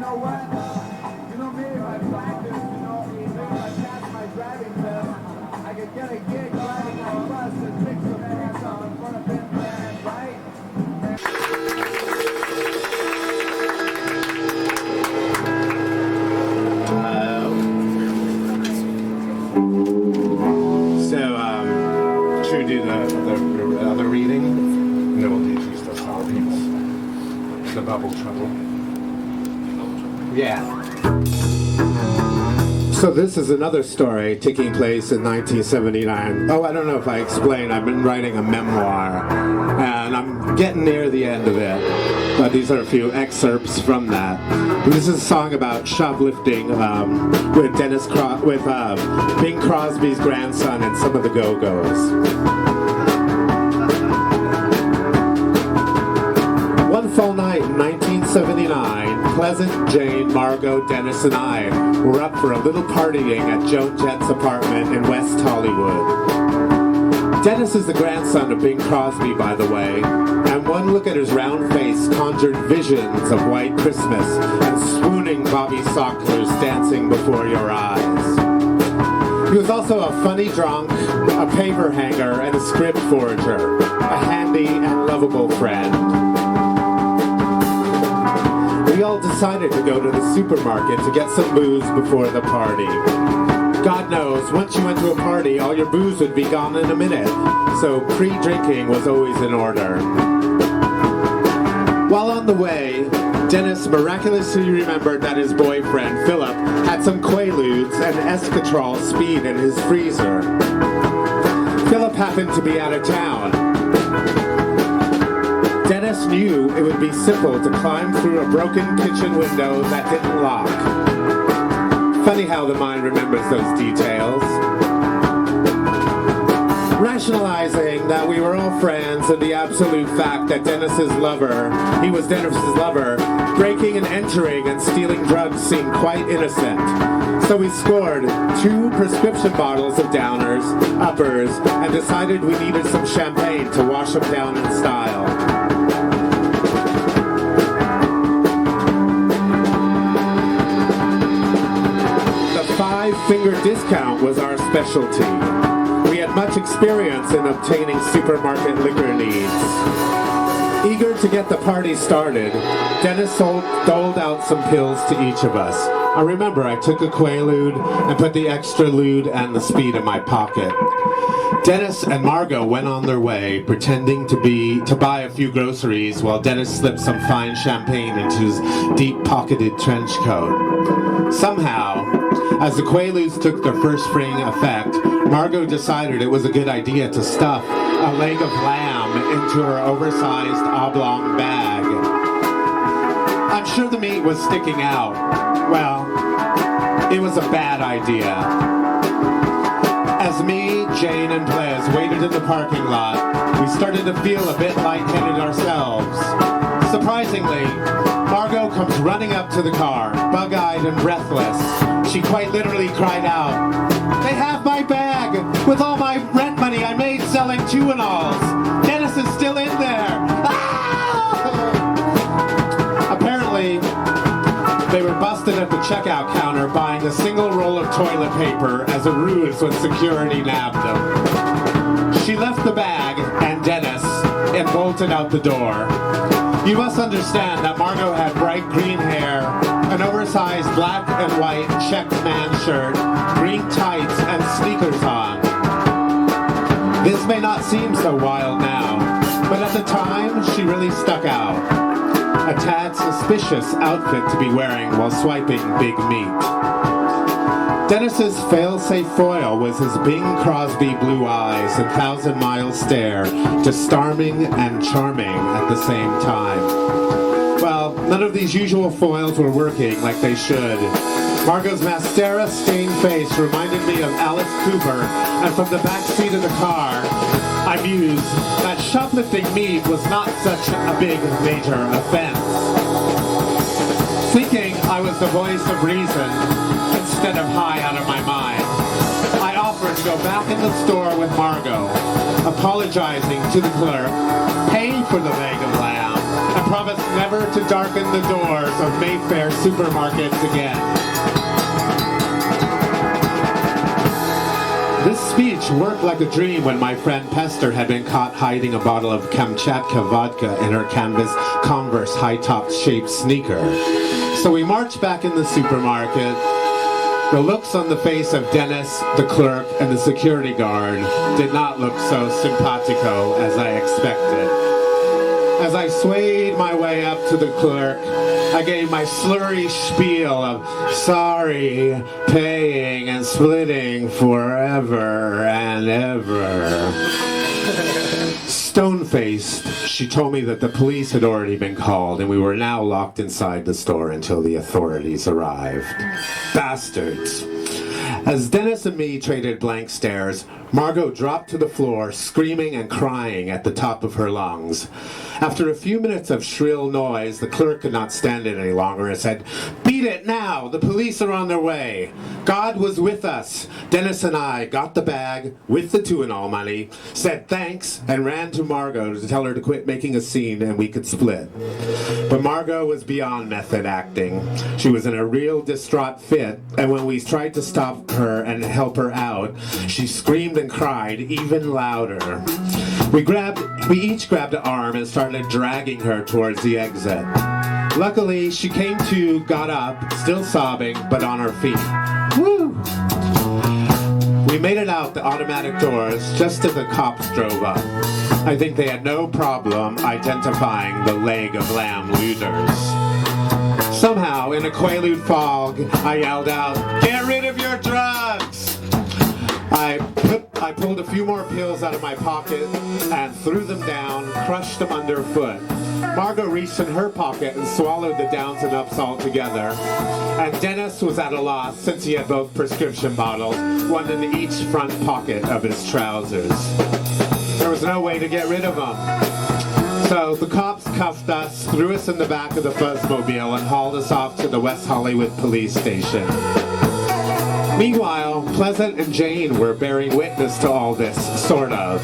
know what? You know me, if I practice, if I pass my driving test, I could get a gig driving a bus and pick some ass out in front of Ben Band, right? Should we do the other reading? And then we'll do just the solid piece. The bubble trouble. Yeah. So this is another story taking place in 1979. Oh, I don't know if I explained. I've been writing a memoir, and I'm getting near the end of it. But these are a few excerpts from that. This is a song about shoplifting with Bing Crosby's grandson and some of the Go-Go's. One fall night in 1979, Pleasant, Jane, Margot, Dennis, and I were up for a little partying at Joan Jett's apartment in West Hollywood. Dennis is the grandson of Bing Crosby, by the way, and one look at his round face conjured visions of White Christmas and swooning Bobby Socklers dancing before your eyes. He was also a funny drunk, a paper hanger, and a script forger, a handy and lovable friend. We all decided to go to the supermarket to get some booze before the party. God knows, once you went to a party, all your booze would be gone in a minute, so pre-drinking was always in order. While on the way, Dennis miraculously remembered that his boyfriend, Philip, had some Quaaludes and Escatrol speed in his freezer. Philip happened to be out of town. Dennis knew it would be simple to climb through a broken kitchen window that didn't lock. Funny how the mind remembers those details. Rationalizing that we were all friends and the absolute fact that he was Dennis's lover, breaking and entering and stealing drugs seemed quite innocent. So we scored 2 prescription bottles of downers, uppers, and decided we needed some champagne to wash them down in style. Five-finger discount was our specialty. We had much experience in obtaining supermarket liquor needs. Eager to get the party started, Dennis doled out some pills to each of us. I remember I took a Quaalude and put the extra lude and the speed in my pocket. Dennis and Margot went on their way, pretending to buy a few groceries while Dennis slipped some fine champagne into his deep-pocketed trench coat. Somehow, as the Quaaludes took their first spring effect, Margot decided it was a good idea to stuff a leg of lamb into her oversized oblong bag. I'm sure the meat was sticking out. Well, it was a bad idea. As me, Jane, and Plez waited in the parking lot, we started to feel a bit lightheaded ourselves. Surprisingly, Margot comes running up to the car, bug-eyed and breathless. She quite literally cried out, "They have my bag! With all my rent money I made selling Tuinals! Dennis is still in there! Ah!" Apparently, they were busted at the checkout counter buying a single roll of toilet paper as a ruse when security nabbed them. She left the bag and Dennis and bolted out the door. You must understand that Margot had bright green hair, an oversized black and white checked man shirt, green tights, and sneakers on. This may not seem so wild now, but at the time, she really stuck out. A tad suspicious outfit to be wearing while swiping big meat. Dennis's fail-safe foil was his Bing Crosby blue eyes and thousand-mile stare, just starming and charming at the same time. Well, none of these usual foils were working like they should. Margot's mascara-stained face reminded me of Alice Cooper, and from the back seat of the car, I mused that shoplifting meat was not such a big, major offense. Thinking I was the voice of reason instead of high out of my mind, I offered to go back in the store with Margot, apologizing to the clerk, pay for the leg of lamb, and promised never to darken the doors of Mayfair supermarkets again. This speech worked like a dream when my friend Pester had been caught hiding a bottle of Kamchatka vodka in her canvas Converse high-top shaped sneaker. So we marched back in the supermarket. The looks on the face of Dennis, the clerk, and the security guard did not look so simpatico as I expected. As I swayed my way up to the clerk, I gave my slurry spiel of sorry, paying, and splitting forever and ever. Stone-faced, she told me that the police had already been called and we were now locked inside the store until the authorities arrived. Bastards. As Dennis and me traded blank stares, Margot dropped to the floor, screaming and crying at the top of her lungs. After a few minutes of shrill noise, the clerk could not stand it any longer and said, "Beat it now! The police are on their way!" God was with us. Dennis and I got the bag with the 2-in-all money, said thanks, and ran to Margot to tell her to quit making a scene and we could split. But Margot was beyond method acting. She was in a real distraught fit, and when we tried to stop her and help her out, she screamed and cried even louder. We each grabbed an arm and started dragging her towards the exit. Luckily, she came to, got up, still sobbing, but on her feet. Woo! We made it out the automatic doors just as the cops drove up. I think they had no problem identifying the leg of lamb looters. Somehow, in a Quaalude fog, I yelled out, "Get rid of your drugs!" I pulled a few more pills out of my pocket and threw them down, crushed them underfoot. Margot reached in her pocket and swallowed the downs and ups all together. And Dennis was at a loss since he had both prescription bottles, one in each front pocket of his trousers. There was no way to get rid of them. So the cops cuffed us, threw us in the back of the Fuzzmobile, and hauled us off to the West Hollywood police station. Meanwhile, Pleasant and Jane were bearing witness to all this, sort of.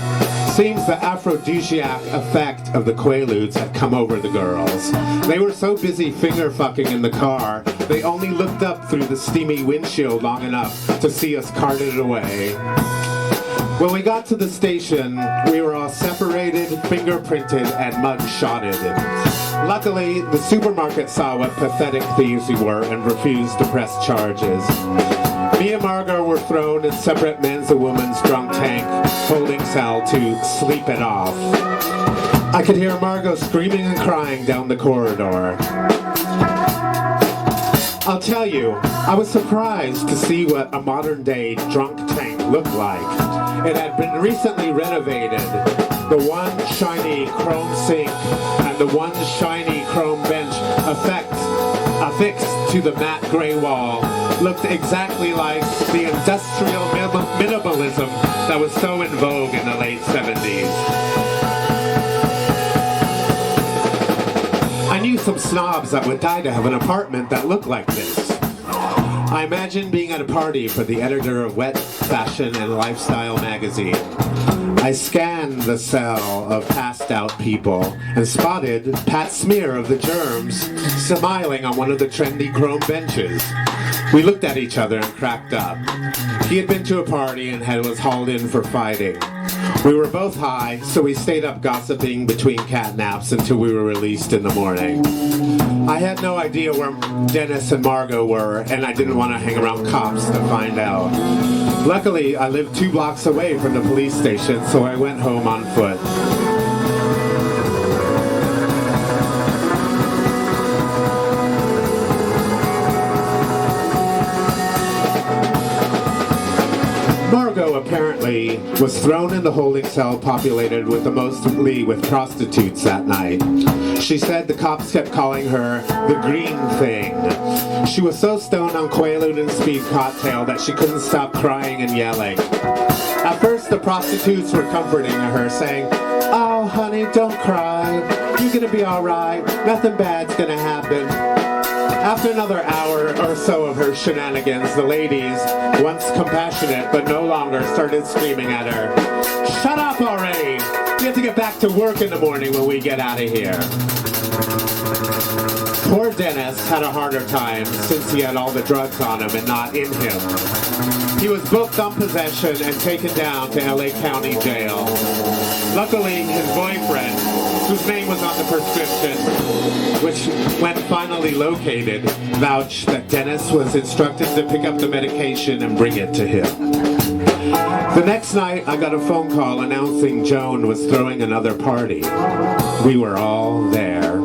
Seems the aphrodisiac effect of the Quaaludes had come over the girls. They were so busy finger-fucking in the car, they only looked up through the steamy windshield long enough to see us carted away. When we got to the station, we were all separated, fingerprinted, and mug-shotted. Luckily, the supermarket saw what pathetic thieves we were and refused to press charges. Me and Margot were thrown in separate men's and women's drunk tank holding cell to sleep it off. I could hear Margot screaming and crying down the corridor. I'll tell you, I was surprised to see what a modern-day drunk tank looked like. It had been recently renovated. The one shiny chrome sink and the one shiny chrome bench affixed to the matte gray wall looked exactly like the industrial minimalism that was so in vogue in the late 70s. I knew some snobs that would die to have an apartment that looked like this. I imagined being at a party for the editor of Wet Fashion and Lifestyle magazine. I scanned the cell of passed out people and spotted Pat Smear of the Germs smiling on one of the trendy chrome benches. We looked at each other and cracked up. He had been to a party and was hauled in for fighting. We were both high, so we stayed up gossiping between cat naps until we were released in the morning. I had no idea where Dennis and Margot were, and I didn't want to hang around cops to find out. Luckily, I lived 2 blocks away from the police station, so I went home on foot. Margot apparently was thrown in the holding cell populated with mostly with prostitutes that night. She said the cops kept calling her the green thing. She was so stoned on Quaalude and speed cocktail that she couldn't stop crying and yelling. At first the prostitutes were comforting her, saying, "Oh honey, don't cry. You're gonna be alright. Nothing bad's gonna happen." After another hour or so of her shenanigans, the ladies, once compassionate but no longer, started screaming at her, "Shut up already! We have to get back to work in the morning when we get out of here." Poor Dennis had a harder time since he had all the drugs on him and not in him. He was booked on possession and taken down to LA County Jail. Luckily, his boyfriend, whose name was on the prescription, which, when finally located, vouched that Dennis was instructed to pick up the medication and bring it to him. The next night, I got a phone call announcing Joan was throwing another party. We were all there.